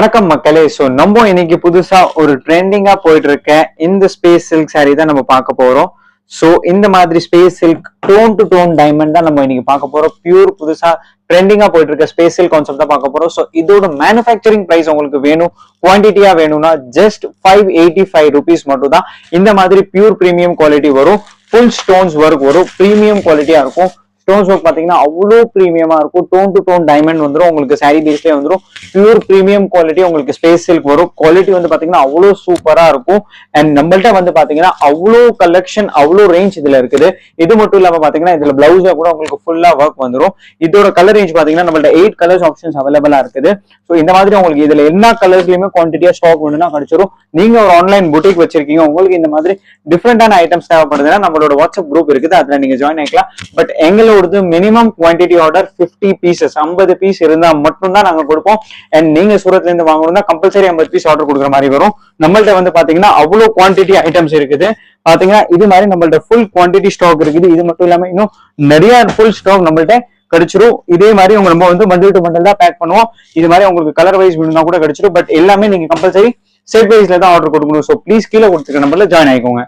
வணக்கம் மக்களே. சோ நம்ம இன்னைக்கு புதுசா ஒரு ட்ரெண்டிங்கா போயிட்டு இருக்க இந்த ஸ்பேஸ் சில்க் saree தான் நம்ம பார்க்க போறோம். சோ இந்த மாதிரி space silk tone to tone diamond தான் நம்ம இன்னைக்கு பார்க்க போறோம். பியூர் புதுசா ட்ரெண்டிங்கா போயிட்டு இருக்க ஸ்பேஸ் சில்க் கான்செப்ட் தான் பார்க்க போறோம். சோ இதோட மேனுஃபேக்சரிங் பிரைஸ் உங்களுக்கு வேணும், குவான்டிட்டியா வேணும்னா ஜஸ்ட் 585 rupees மட்டும் தான். இந்த மாதிரி பியூர் பிரீமியம் குவாலிட்டி வரும், ஃபுல் ஸ்டோன்ஸ் ஒர்க் வரும், பிரீமியம் குவாலிட்டியா இருக்கும். ஸ்டோன்ஸ் ஒர்க் பாத்தீங்கன்னா அவ்வளோ பிரீமியமா இருக்கும். டோன் டு டோன் டைமண்ட் வந்துடும் உங்களுக்கு, சாரி பேஸ்லேயே வந்துடும். பியூர் பிரீமியம் குவாலிட்டி உங்களுக்கு ஸ்பேஸ் சில்க் வரும். குவாலிட்டி வந்து பாத்தீங்கன்னா அவ்வளோ சூப்பரா இருக்கும். அண்ட் நம்மள்ட்ட வந்து பாத்தீங்கன்னா அவ்வளோ கலெக்ஷன், அவ்வளோ ரேஞ்ச் இதுல இருக்குது. இது மட்டும் இல்லாம பாத்தீங்கன்னா இதுல பிளவுஸா கூட உங்களுக்கு ஃபுல்லா ஒர்க் வந்துடும். இதோட கலர் ரேஞ்ச் பாத்தீங்கன்னா நம்மள்ட்ட 8 கலர்ஸ் ஆப்ஷன்ஸ் அவைலபிளா இருக்குது. ஸோ இந்த மாதிரி உங்களுக்கு இதுல எல்லா கலர்ஸ்லயுமே குவான்டிட்டியா ஸ்டாக் வேணும்னா கிடைச்சிரும். நீங்க ஒரு ஆன்லைன் புட்டிக் வச்சிருக்கீங்க, உங்களுக்கு இந்த மாதிரி டிஃப்ரெண்டான ஐட்டம்ஸ் தேவைப்படுதுன்னா நம்மளோட வாட்ஸ்அப் குரூப் இருக்குது, அதுல நீங்க ஜாயின் ஆகிக்கலாம். பட் எங்களோட minimum quantity order 50 pieces, 50 piece இருந்தா மட்டும் தான் நாங்க கொடுப்போம். அண்ட் நீங்க சூரத்ல இருந்து வாங்கணும்னா கம்பல்சரி 50 பீஸ் ஆர்டர் கொடுக்குற மாதிரி வரும். நம்மள்ட்ட வந்து பாத்தீங்கன்னா அவ்வளவு குவான்டிட்டி ஐட்டம்ஸ் இருக்குது. பாத்தீங்கன்னா இது மாதிரி நம்மள்ட்ட ஃபுல் குவான்டிட்டி ஸ்டாக் இருக்குது. இது மட்டும் இல்லாம இன்னும் நிறைய ஃபுல் ஸ்டாக் நம்மள்ட்ட கிடைச்சிரும். இதே மாதிரி உங்க நம்ம வந்து பண்டில் டு பண்டில் தான் பேக் பண்ணுவோம். இது மாதிரி உங்களுக்கு கலர் வைஸ் வேணும்னா கூட கிடைச்சிரும். பட் எல்லாமே நீங்க கம்பல்சரி செட் வைஸ்ல தான் ஆர்டர் கொடுக்கணும். ஸோ ப்ளீஸ் கீழே கொடுத்துருக்க நம்பர்ல ஜாயின் ஆயிக்கோங்க.